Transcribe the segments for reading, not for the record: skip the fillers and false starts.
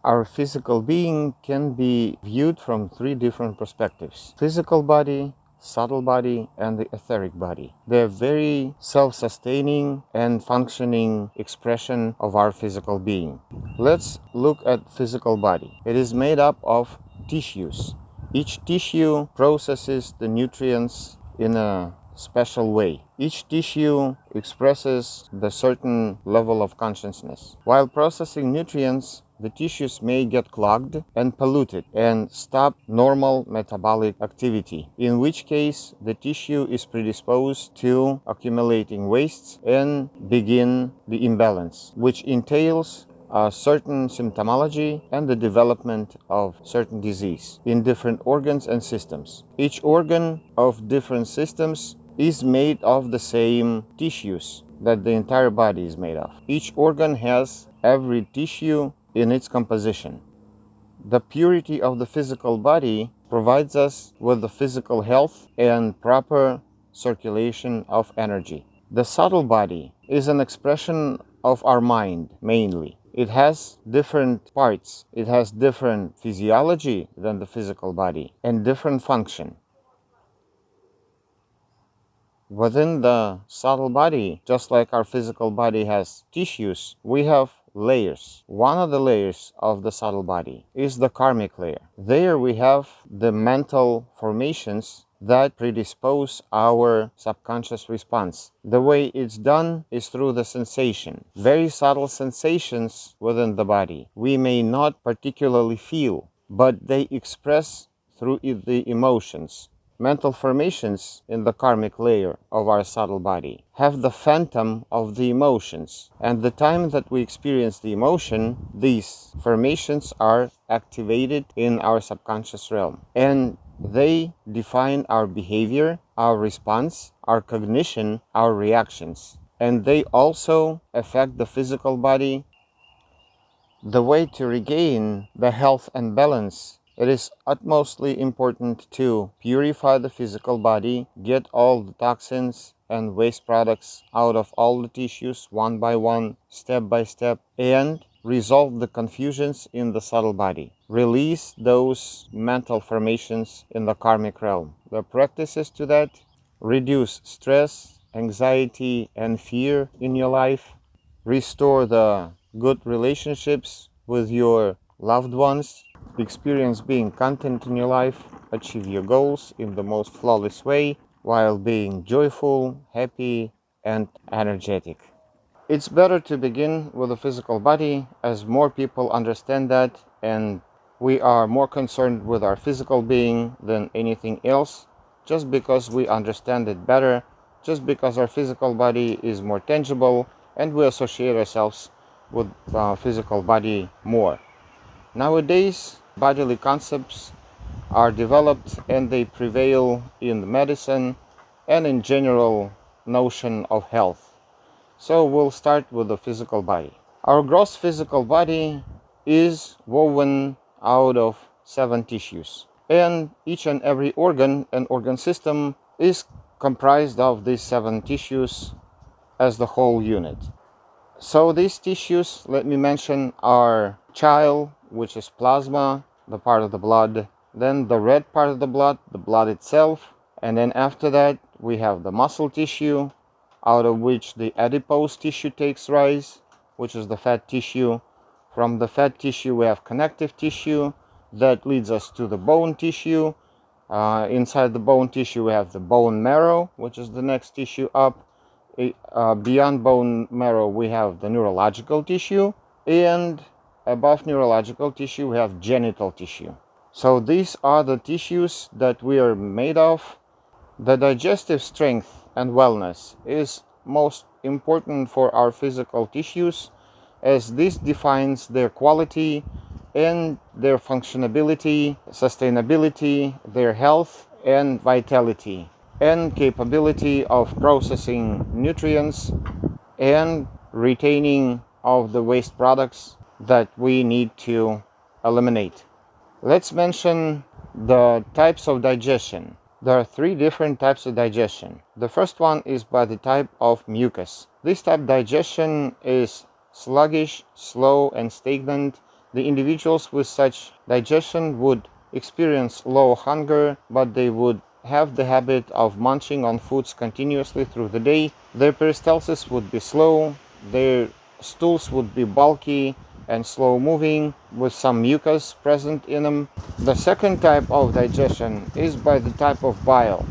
Our physical being can be viewed from three different perspectives: physical body, subtle body, and the etheric body. They're very self-sustaining and functioning expression of our physical being. Let's look at physical body. It is made up of tissues. Each tissue processes the nutrients in a special way. Each tissue expresses the certain level of consciousness. While processing nutrients, the tissues may get clogged and polluted and stop normal metabolic activity, in which case the tissue is predisposed to accumulating wastes and begin the imbalance, which entails a certain symptomology and the development of certain disease in different organs and systems. Each organ of different systems is made of the same tissues that the entire body is made of. Each organ has every tissue in its composition. The purity of the physical body provides us with the physical health and proper circulation of energy. The subtle body is an expression of our mind mainly. It has different parts. It has different physiology than the physical body and different function. Within the subtle body, just like our physical body has tissues, we have layers. One of the layers of the subtle body is the karmic layer. There we have the mental formations that predispose our subconscious response. The way it's done is through the sensation. Very subtle sensations within the body we may not particularly feel, but they express through the emotions. Mental formations in the karmic layer of our subtle body have the phantom of the emotions, and the time that we experience the emotion, these formations are activated in our subconscious realm, and they define our behavior, our response, our cognition, our reactions, and they also affect the physical body. The way to regain the health and balance, it is utmostly important to purify the physical body, get all the toxins and waste products out of all the tissues one by one, step by step, and resolve the confusions in the subtle body. Release those mental formations in the karmic realm. The practices to that: reduce stress, anxiety, and fear in your life. Restore the good relationships with your loved ones. Experience being content in your life. Achieve your goals in the most flawless way while being joyful, happy, and energetic. It's better to begin with the physical body, as more people understand that, and we are more concerned with our physical being than anything else, just because we understand it better, just because our physical body is more tangible and we associate ourselves with our physical body more. Nowadays, bodily concepts are developed and they prevail in the medicine and in general notion of health. So we'll start with the physical body. Our gross physical body is woven out of 7 tissues, and each and every organ and organ system is comprised of these 7 tissues as the whole unit. So these tissues, let me mention, are chyle, which is plasma, the part of the blood, then the red part of the blood itself, and then after that we have the muscle tissue, out of which the adipose tissue takes rise, which is the fat tissue. From the fat tissue we have connective tissue that leads us to the bone tissue. Inside the bone tissue we have the bone marrow, which is the next tissue up. Beyond bone marrow we have the neurological tissue, and above neurological tissue we have genital tissue. So these are the tissues that we are made of. The digestive strength and wellness is most important for our physical tissues, as this defines their quality and their functionability, sustainability, their health and vitality, and capability of processing nutrients and retaining of the waste products that we need to eliminate. Let's mention the types of digestion. There are 3 different types of digestion. The first one is by the type of mucus. This type of digestion is sluggish, slow, and stagnant, The individuals with such digestion would experience low hunger, but they would have the habit of munching on foods continuously through the day. Their peristalsis would be slow, their stools would be bulky and slow moving with some mucus present in them. The second type of digestion is by the type of bile.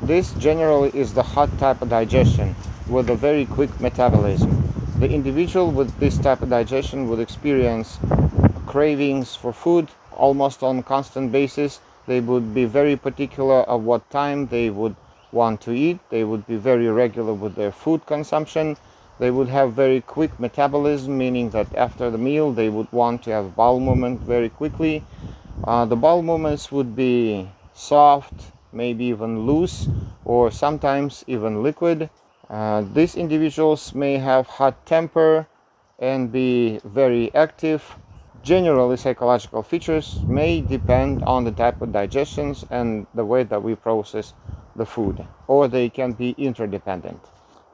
This generally is the hot type of digestion with a very quick metabolism. The individual with this type of digestion would experience cravings for food almost on a constant basis. They would be very particular of what time they would want to eat. They would be very regular with their food consumption. They would have very quick metabolism, meaning that after the meal they would want to have bowel movement very quickly. The bowel movements would be soft, maybe even loose, or sometimes even liquid. These individuals may have hot temper and be very active. Generally, psychological features may depend on the type of digestions and the way that we process the food, or they can be interdependent.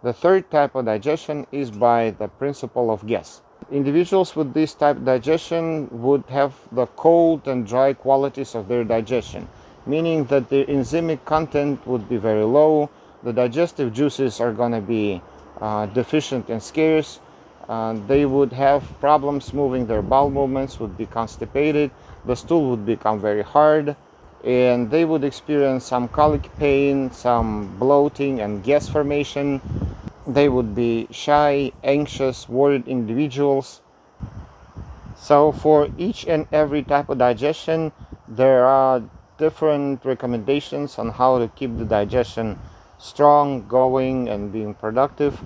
The third type of digestion is by the principle of gas. Individuals with this type of digestion would have the cold and dry qualities of their digestion, meaning that their enzymic content would be very low, the digestive juices are going to be deficient and scarce, they would have problems moving their bowel movements, would be constipated, the stool would become very hard, and they would experience some colic pain, some bloating and gas formation. They would be shy, anxious, worried individuals. So for each and every type of digestion, there are different recommendations on how to keep the digestion strong, going, and being productive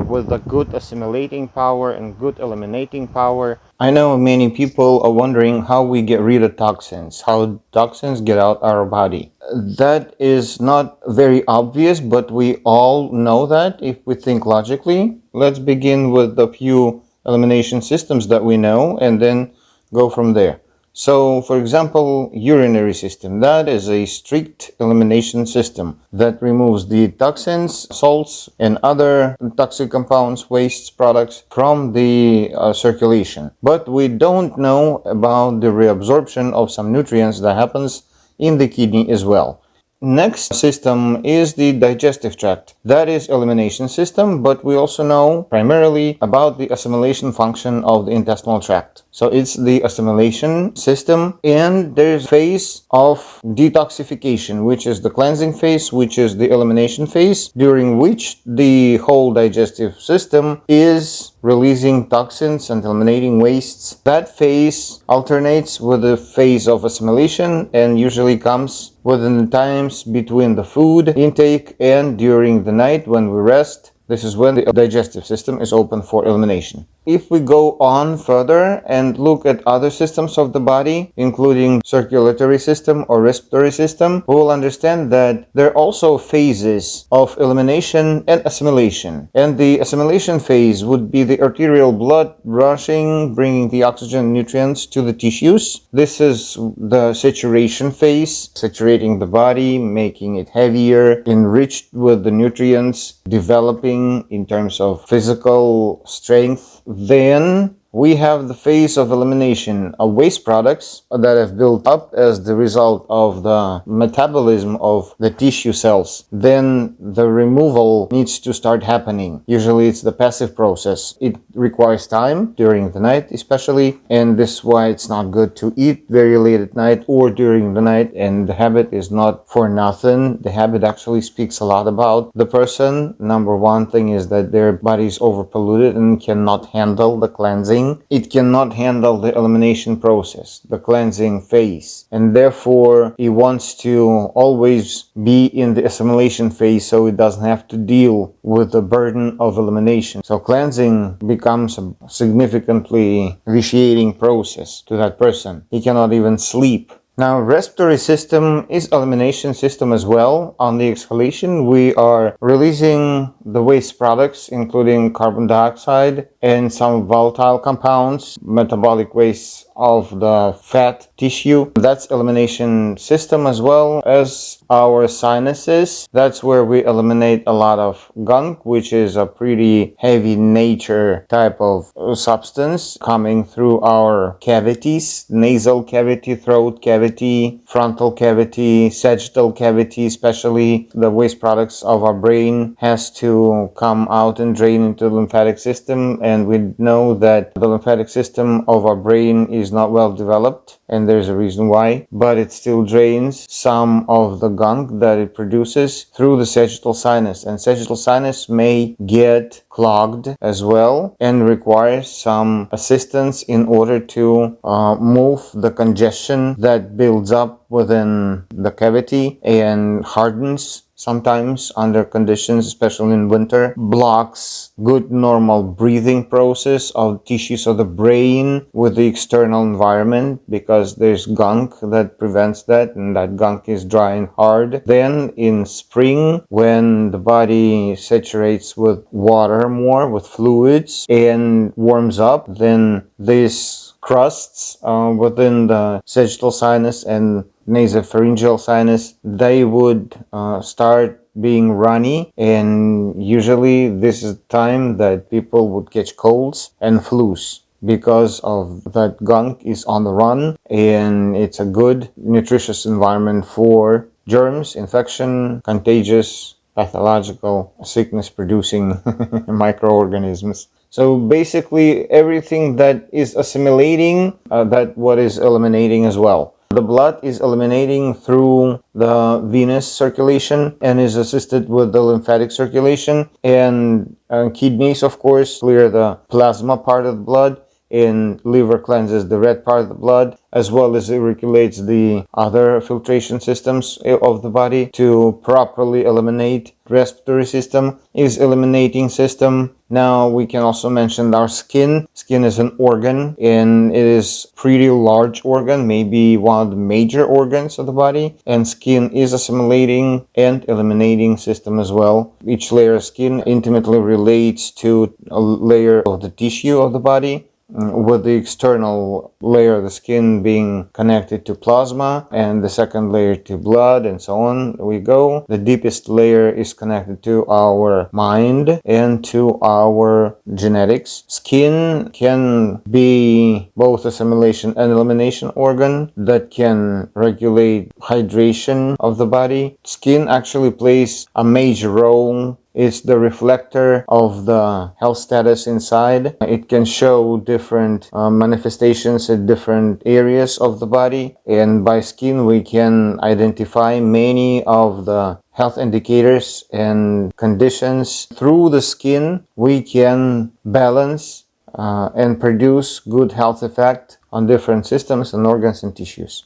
with a good assimilating power and good eliminating power. I know many people are wondering how we get rid of toxins, how toxins get out our body. That is not very obvious, but we all know that if we think logically. Let's begin with a few elimination systems that we know and then go from there. So, for example, urinary system. That is a strict elimination system that removes the toxins, salts, and other toxic compounds, wastes, products from the circulation. But we don't know about the reabsorption of some nutrients that happens in the kidney as well. Next system is the digestive tract. That is elimination system, but we also know primarily about the assimilation function of the intestinal tract. So it's the assimilation system, and there's a phase of detoxification, which is the cleansing phase, which is the elimination phase, during which the whole digestive system is releasing toxins and eliminating wastes. That phase alternates with the phase of assimilation and usually comes within the times between the food intake and during the night when we rest. This is when the digestive system is open for elimination. If we go on further and look at other systems of the body, including circulatory system or respiratory system, we will understand that there are also phases of elimination and assimilation. And the assimilation phase would be the arterial blood rushing, bringing the oxygen and nutrients to the tissues. This is the saturation phase, saturating the body, making it heavier, enriched with the nutrients, developing in terms of physical strength. Then we have the phase of elimination of waste products that have built up as the result of the metabolism of the tissue cells. Then the removal needs to start happening. Usually it's the passive process. It requires time during the night especially, and this is why it's not good to eat very late at night or during the night, and the habit is not for nothing. The habit actually speaks a lot about the person. Number one thing is that their body is overpolluted and cannot handle the cleansing. It cannot handle the elimination process, the cleansing phase, and therefore it wants to always be in the assimilation phase so it doesn't have to deal with the burden of elimination. So cleansing becomes a significantly vitiating process to that person. He cannot even sleep. Now, respiratory system is elimination system as well. On the exhalation, we are releasing the waste products, including carbon dioxide and some volatile compounds. Metabolic wastes of the fat tissue. That's elimination system, as well as our sinuses. That's where we eliminate a lot of gunk, which is a pretty heavy nature type of substance coming through our cavities: nasal cavity, throat cavity, frontal cavity, sagittal cavity. Especially the waste products of our brain has to come out and drain into the lymphatic system, and we know that the lymphatic system of our brain is not well developed, and there's a reason why, but it still drains some of the gunk that it produces through the sagittal sinus, and sagittal sinus may get clogged as well and requires some assistance in order to move the congestion that builds up within the cavity and hardens sometimes under conditions, especially in winter, blocks good normal breathing process of tissues of the brain with the external environment, because there's gunk that prevents that, and that gunk is dry and hard. Then in spring, when the body saturates with water more, with fluids, and warms up, then these crusts within the sagittal sinus and nasopharyngeal sinus, they would start being runny, and usually this is the time that people would catch colds and flus, because of that gunk is on the run, and it's a good nutritious environment for germs, infection, contagious, pathological, sickness producing microorganisms. So basically everything that is assimilating, that what is eliminating as well. The blood is eliminating through the venous circulation and is assisted with the lymphatic circulation, and kidneys, of course, clear the plasma part of the blood, and liver cleanses the red part of the blood, as well as it regulates the other filtration systems of the body to properly eliminate. Respiratory system is eliminating system. Now we can also mention our skin. Skin is an organ, and it is pretty large organ, maybe one of the major organs of the body, and skin is assimilating and eliminating system as well. Each layer of skin intimately relates to a layer of the tissue of the body, with the external layer of the skin being connected to plasma, and the second layer to blood, and so on we go. The deepest layer is connected to our mind and to our genetics. Skin can be both assimilation and elimination organ that can regulate hydration of the body. Skin actually plays a major role. It's the reflector of the health status inside. It can show different manifestations in different areas of the body, and by skin we can identify many of the health indicators and conditions. Through the skin we can balance and produce good health effect on different systems and organs and tissues.